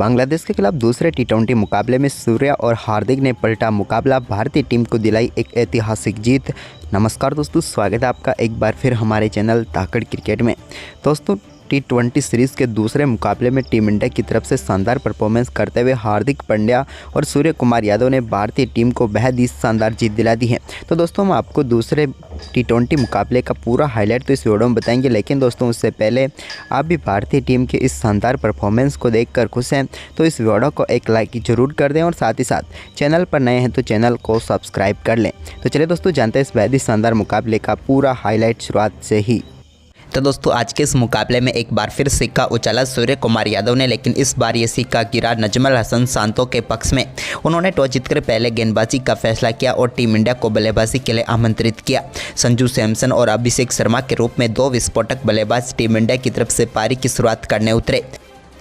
बांग्लादेश के खिलाफ दूसरे टी20 मुकाबले में सूर्या और हार्दिक ने पलटा मुकाबला, भारतीय टीम को दिलाई एक ऐतिहासिक जीत। नमस्कार दोस्तों, स्वागत है आपका एक बार फिर हमारे चैनल धाकड़ क्रिकेट में। दोस्तों, टी20 सीरीज़ के दूसरे मुकाबले में टीम इंडिया की तरफ से शानदार परफॉर्मेंस करते हुए हार्दिक पांड्या और सूर्य कुमार यादव ने भारतीय टीम को बेहद ही शानदार जीत दिला दी है। तो दोस्तों, हम आपको दूसरे टी20 मुकाबले का पूरा हाईलाइट तो इस वीडियो में बताएंगे, लेकिन दोस्तों उससे पहले आप भी भारतीय टीम के इस शानदार परफॉर्मेंस को देखकर खुश हैं तो इस वीडियो को एक लाइक जरूर कर दें और साथ ही साथ चैनल पर नए हैं तो चैनल को सब्सक्राइब कर लें। तो चलिए दोस्तों, जानते हैं इस बेहद ही शानदार मुकाबले का पूरा हाईलाइट शुरुआत से ही। तो दोस्तों, आज के इस मुकाबले में एक बार फिर सिक्का उछाला सूर्य कुमार यादव ने, लेकिन इस बार ये सिक्का गिरा नजमुल हसन शांतो के पक्ष में। उन्होंने टॉस जीतकर पहले गेंदबाजी का फैसला किया और टीम इंडिया को बल्लेबाजी के लिए आमंत्रित किया। संजू सैमसन और अभिषेक शर्मा के रूप में दो विस्फोटक बल्लेबाज टीम इंडिया की तरफ से पारी की शुरुआत करने उतरे।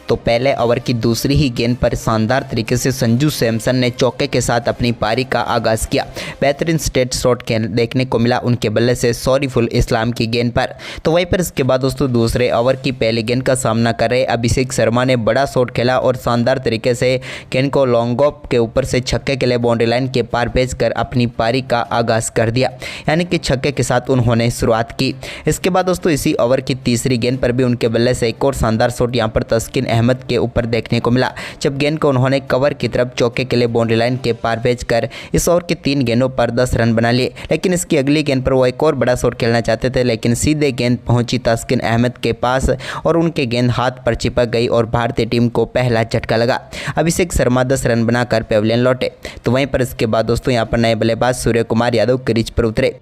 तो पहले ओवर की दूसरी ही गेंद पर शानदार तरीके से संजू सैमसन ने चौके के साथ अपनी पारी का आगाज़ किया। बेहतरीन स्ट्रेट शॉट देखने को मिला उनके बल्ले से सॉरीफुल इस्लाम की गेंद पर। तो वहीं पर इसके बाद दोस्तों दूसरे ओवर की पहली गेंद का सामना कर रहे अभिषेक शर्मा ने बड़ा शॉट खेला और शानदार तरीके से गेंद को लॉन्ग ऑफ के ऊपर से छक्के के लिए बाउंड्री लाइन के पार भेजकर अपनी पारी का आगाज़ कर दिया, यानी कि छक्के के साथ उन्होंने शुरुआत की। इसके बाद दोस्तों इसी ओवर की तीसरी गेंद पर भी उनके बल्ले से एक और शानदार शॉट यहाँ पर तस्किन अहमद के ऊपर देखने को मिला, जब गेंद को उन्होंने कवर की तरफ चौके के लिए बाउंड्री लाइन के पार भेजकर इस ओवर के 3 गेंदों पर 10 रन बना लिए। लेकिन इसकी अगली गेंद पर वो एक और बड़ा शॉट खेलना चाहते थे, लेकिन सीधे गेंद पहुंची तस्किन अहमद के पास और उनके गेंद हाथ पर चिपक गई और भारतीय टीम को पहला झटका लगा। अभिषेक शर्मा 10 रन बनाकर पेविलियन लौटे। तो वहीं पर इसके बाद दोस्तों यहाँ पर नए बल्लेबाज सूर्य कुमार यादव क्रीज पर उतरे।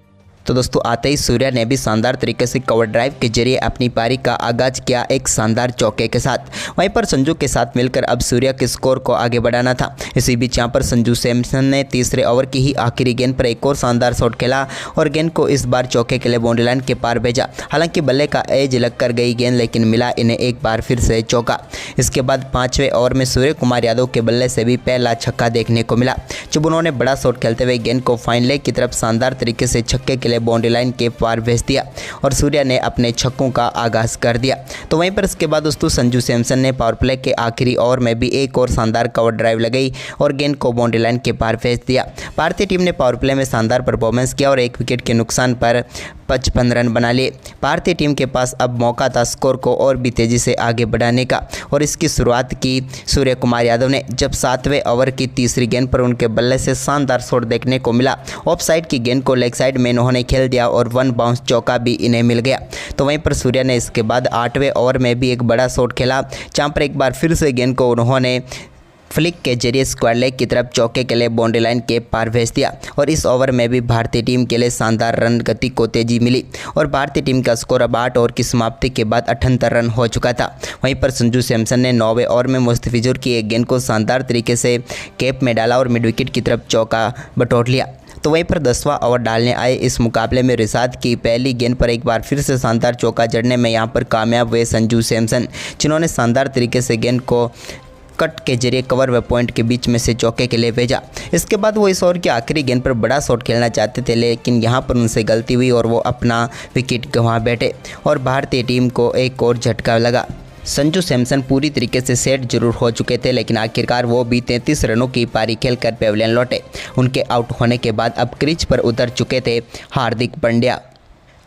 तो दोस्तों आते ही सूर्या ने भी शानदार तरीके से कवर ड्राइव के जरिए अपनी पारी का आगाज किया एक शानदार चौके के साथ। वहीं पर संजू के साथ मिलकर अब सूर्या के स्कोर को आगे बढ़ाना था। इसी बीच यहाँ पर संजू सैमसन ने तीसरे ओवर की ही आखिरी गेंद पर एक और शानदार शॉट खेला और गेंद को इस बार चौके के लिए बाउंड्री लाइन के पार भेजा। हालांकि बल्ले का एज लग कर गई गेंद, लेकिन मिला इन्हें एक बार फिर से चौका। इसके बाद 5वें ओवर में सूर्य कुमार यादव के बल्ले से भी पहला छक्का देखने को मिला, जब उन्होंने बड़ा शॉट खेलते हुए गेंद को फाइन लेग की तरफ शानदार तरीके से छक्के के लिए बाउंड्री लाइन के पार भेज दिया और सूर्या ने अपने छक्कों का आगाज कर दिया। तो वहीं पर इसके बाद दोस्तों संजू सैमसन ने पावर प्ले के आखिरी ओवर में भी एक और शानदार कवर ड्राइव लगाई और गेंद को बाउंड्री लाइन के पार भेज दिया। भारतीय टीम ने पावर प्ले में शानदार परफॉर्मेंस किया और 1 विकेट के नुकसान पर 55 रन बना लिए। भारतीय टीम के पास अब मौका था स्कोर को और भी तेज़ी से आगे बढ़ाने का और इसकी शुरुआत की सूर्य कुमार यादव ने, जब 7वें ओवर की तीसरी गेंद पर उनके बल्ले से शानदार शॉट देखने को मिला। ऑफ साइड की गेंद को लेग साइड में उन्होंने खेल दिया और 1 बाउंस चौका भी इन्हें मिल गया। तो वहीं पर सूर्या ने इसके बाद 8वें ओवर में भी एक बड़ा शॉट खेला, जहाँ पर एक बार फिर से गेंद को उन्होंने फ्लिक के जरिए स्क्वायर लेग की तरफ चौके के लिए बाउंड्री लाइन के पार भेज दिया और इस ओवर में भी भारतीय टीम के लिए शानदार रन गति को तेजी मिली और भारतीय टीम का स्कोर अब 8 ओवर की समाप्ति के बाद 78 रन हो चुका था। वहीं पर संजू सैमसन ने 9वें ओवर में मुस्तफिजुर की एक गेंद को शानदार तरीके से कैप में डाला और मिड विकेट की तरफ चौका बटोर लिया। तो वहीं पर 10वां ओवर डालने आए इस मुकाबले में रिसात की पहली गेंद पर एक बार फिर से शानदार चौका जड़ने में यहाँ पर कामयाब हुए संजू सैमसन, जिन्होंने शानदार तरीके से गेंद को कट के जरिए कवर व पॉइंट के बीच में से चौके के लिए भेजा। इसके बाद वो इस ओवर की आखिरी गेंद पर बड़ा शॉट खेलना चाहते थे, लेकिन यहाँ पर उनसे गलती हुई और वो अपना विकेट गंवा बैठे और भारतीय टीम को एक और झटका लगा। संजू सैमसन पूरी तरीके से सेट जरूर हो चुके थे, लेकिन आखिरकार वो भी 33 रनों की पारी खेलकर पेविलियन लौटे। उनके आउट होने के बाद अब क्रीज पर उतर चुके थे हार्दिक पांड्या।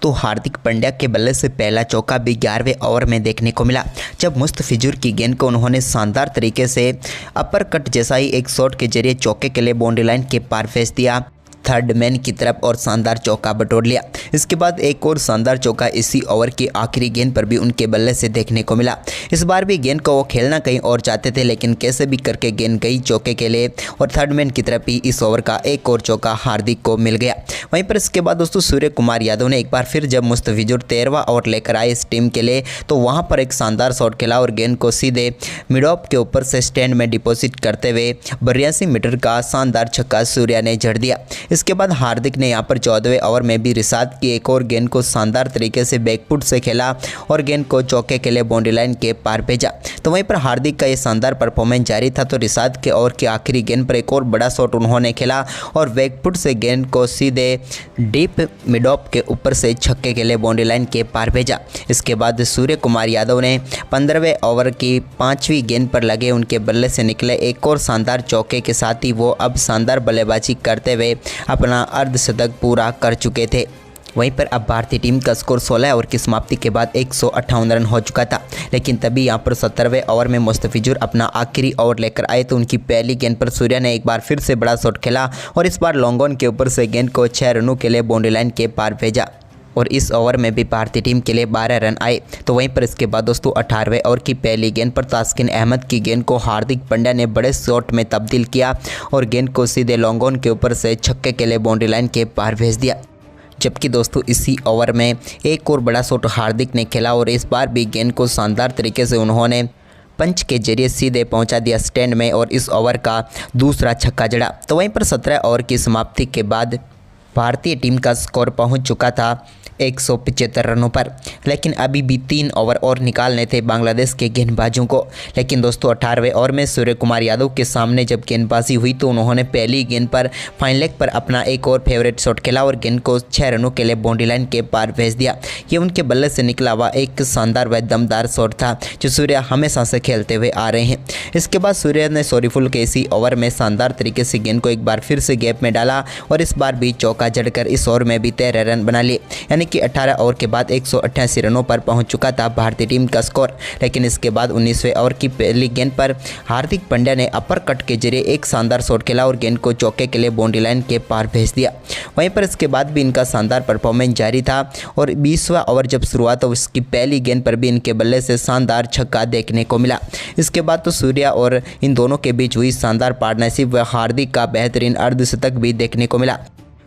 तो हार्दिक पांड्या के बल्ले से पहला चौका भी 11वें ओवर में देखने को मिला, जब मुस्तफिजुर की गेंद को उन्होंने शानदार तरीके से अपर कट जैसा ही एक शॉट के जरिए चौके के लिए बाउंड्री लाइन के पार भेज दिया थर्ड मैन की तरफ और शानदार चौका बटोर लिया। इसके बाद एक और शानदार चौका इसी ओवर की आखिरी गेंद पर भी उनके बल्ले से देखने को मिला। इस बार भी गेंद को वो खेलना कहीं और चाहते थे, लेकिन कैसे भी करके गेंद गई चौके के लिए और थर्ड मैन की तरफ ही इस ओवर का एक और चौका हार्दिक को मिल गया। वहीं पर इसके बाद दोस्तों सूर्य कुमार यादव ने एक बार फिर जब मुस्तफिजुर 13वां ओवर लेकर आए इस टीम के लिए, तो वहाँ पर एक शानदार शॉट खेला और गेंद को सीधे मिड ऑफ के ऊपर से स्टैंड में डिपॉजिट करते हुए 82 मीटर का शानदार छक्का सूर्या ने जड़ दिया। इसके बाद हार्दिक ने यहाँ पर 14वें ओवर में भी रिसात की एक और गेंद को शानदार तरीके से बैकफुट से खेला और गेंद को चौके के लिए बाउंड्री लाइन के पार भेजा। तो वहीं पर हार्दिक का ये शानदार परफॉर्मेंस जारी था तो रिशाद के ओवर की आखिरी गेंद पर एक और बड़ा शॉट उन्होंने खेला और बैकफुट से गेंद को सीधे डीप मिड ऑफ के ऊपर से छक्के के लिए बाउंड्री लाइन के पार भेजा। इसके बाद सूर्य कुमार यादव ने 15वें ओवर की 5वीं गेंद पर लगे उनके बल्ले से निकले एक और शानदार चौके के साथ ही वो अब शानदार बल्लेबाजी करते हुए अपना अर्धशतक पूरा कर चुके थे। वहीं पर अब भारतीय टीम का स्कोर 16 ओवर की समाप्ति के बाद 158 रन हो चुका था, लेकिन तभी यहां पर 17वें ओवर में मुस्तफिजुर अपना आखिरी ओवर लेकर आए तो उनकी पहली गेंद पर सूर्या ने एक बार फिर से बड़ा शॉट खेला और इस बार लॉन्ग ऑन के ऊपर से गेंद को 6 रनों के लिए बाउंड्री लाइन के पार भेजा और इस ओवर में भी भारतीय टीम के लिए 12 रन आए। तो वहीं पर इसके बाद दोस्तों 18वें ओवर की पहली गेंद पर तास्किन अहमद की गेंद को हार्दिक पांड्या ने बड़े शॉट में तब्दील किया और गेंद को सीधे लॉन्ग ऑन के ऊपर से छक्के के लिए बाउंड्री लाइन के पार भेज दिया। जबकि दोस्तों इसी ओवर में एक और बड़ा शॉट हार्दिक ने खेला और इस बार भी गेंद को शानदार तरीके से उन्होंने पंच के जरिए सीधे पहुंचा दिया स्टैंड में और इस ओवर का दूसरा छक्का जड़ा। तो वहीं पर 17 ओवर की समाप्ति के बाद भारतीय टीम का स्कोर पहुंच चुका था 175 रनों पर, लेकिन अभी भी 3 ओवर और निकालने थे बांग्लादेश के गेंदबाजों को। लेकिन दोस्तों 18वें ओवर में सूर्य कुमार यादव के सामने जब गेंदबाजी हुई तो उन्होंने पहली गेंद पर फाइन लेग पर अपना एक और फेवरेट शॉट खेला और गेंद को 6 रनों के लिए बाउंड्री लाइन के पार भेज दिया। ये उनके बल्ले से निकला हुआ एक शानदार व दमदार शॉट था जो सूर्य हमेशा से खेलते हुए आ रहे हैं। इसके बाद सूर्य ने सोरीफुल के इसी ओवर में शानदार तरीके से गेंद को एक बार फिर से गैप में डाला और इस बार भी चौका जड़कर इस ओवर में भी 13 रन बना लिए, यानी कि 18 ओवर के बाद 188 रनों पर पहुंच चुका था भारतीय टीम का स्कोर। लेकिन इसके बाद 19वें ओवर की पहली गेंद पर हार्दिक पांड्या ने अपर कट के जरिए एक शानदार शॉट खेला और गेंद को चौके के लिए बाउंड्री लाइन के पार भेज दिया। वहीं पर इसके बाद भी इनका शानदार परफॉर्मेंस जारी था और 20वां ओवर जब शुरुआत हो उसकी पहली गेंद पर भी इनके बल्ले से शानदार छक्का देखने को मिला। इसके बाद तो सूर्या और इन दोनों के बीच हुई शानदार पार्टनरशिप व हार्दिक का बेहतरीन अर्धशतक भी देखने को मिला।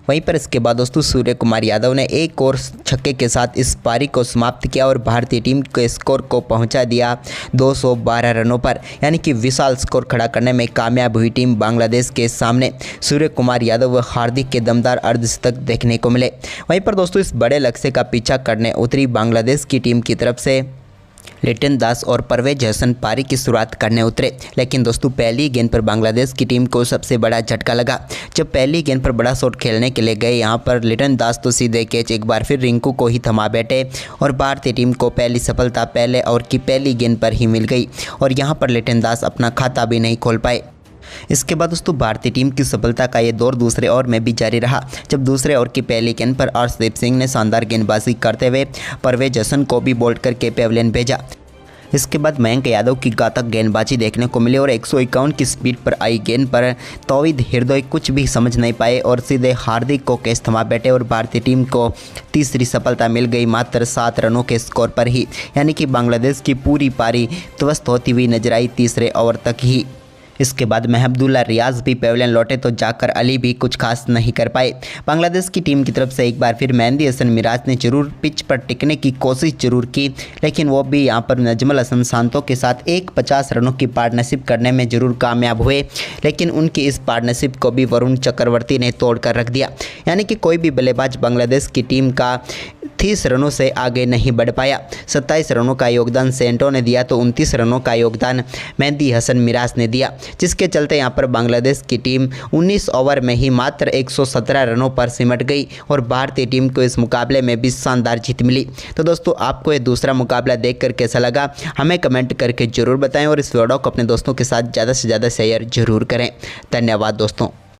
वहीं पर इसके बाद दोस्तों सूर्य कुमार यादव ने एक और छक्के के साथ इस पारी को समाप्त किया और भारतीय टीम के स्कोर को पहुंचा दिया 212 रनों पर, यानी कि विशाल स्कोर खड़ा करने में कामयाब हुई टीम बांग्लादेश के सामने। सूर्य कुमार यादव व हार्दिक के दमदार अर्धशतक देखने को मिले। वहीं पर दोस्तों इस बड़े लक्ष्य का पीछा करने उतरी बांग्लादेश की टीम की तरफ से लिटन दास और परवेज हसन पारी की शुरुआत करने उतरे, लेकिन दोस्तों पहली गेंद पर बांग्लादेश की टीम को सबसे बड़ा झटका लगा। जब पहली गेंद पर बड़ा शॉट खेलने के लिए गए यहाँ पर लिटन दास तो सीधे कैच एक बार फिर रिंकू को ही थमा बैठे और भारतीय टीम को पहली सफलता पहले ओवर की पहली गेंद पर ही मिल गई और यहाँ पर लिटन दास अपना खाता भी नहीं खोल पाए। इसके बाद दोस्तों भारतीय टीम की सफलता का ये दौर दूसरे ओवर में भी जारी रहा, जब दूसरे ओवर की पहली गेंद पर अर्शदीप सिंह ने शानदार गेंदबाजी करते हुए परवेज हसन को भी बोल्ड करके पेविलियन भेजा। इसके बाद मयंक यादव की घातक गेंदबाजी देखने को मिली और 151 की स्पीड पर आई गेंद पर तौहीद हृदय कुछ भी समझ नहीं पाए और सीधे हार्दिक को कैच थमा बैठे और भारतीय टीम को तीसरी सफलता मिल गई मात्र 7 रनों के स्कोर पर ही, यानी कि बांग्लादेश की पूरी पारी ध्वस्त होती हुई नजर आई तीसरे ओवर तक ही। इसके बाद महमदुल्ला रियाज भी पेविलियन लौटे तो जाकर अली भी कुछ खास नहीं कर पाए। बांग्लादेश की टीम की तरफ से एक बार फिर मेहंदी हसन मिराज ने जरूर पिच पर टिकने की कोशिश जरूर की, लेकिन वो भी यहां पर नजमुल हसन शांतो के साथ 50 रनों की पार्टनरशिप करने में जरूर कामयाब हुए, लेकिन उनकी इस पार्टनरशिप को भी वरुण चक्रवर्ती ने तोड़ कर रख दिया, यानी कि कोई भी बल्लेबाज बांग्लादेश की टीम का 30 रनों से आगे नहीं बढ़ पाया। 27 रनों का योगदान सेंटो ने दिया तो 29 रनों का योगदान मेहंदी हसन मिराज ने दिया, जिसके चलते यहां पर बांग्लादेश की टीम 19 ओवर में ही मात्र 117 रनों पर सिमट गई और भारतीय टीम को इस मुकाबले में भी शानदार जीत मिली। तो दोस्तों आपको ये दूसरा मुकाबला देखकर कैसा लगा हमें कमेंट करके जरूर बताएं और इस वीडियो को अपने दोस्तों के साथ ज़्यादा से ज़्यादा शेयर जरूर करें। धन्यवाद दोस्तों।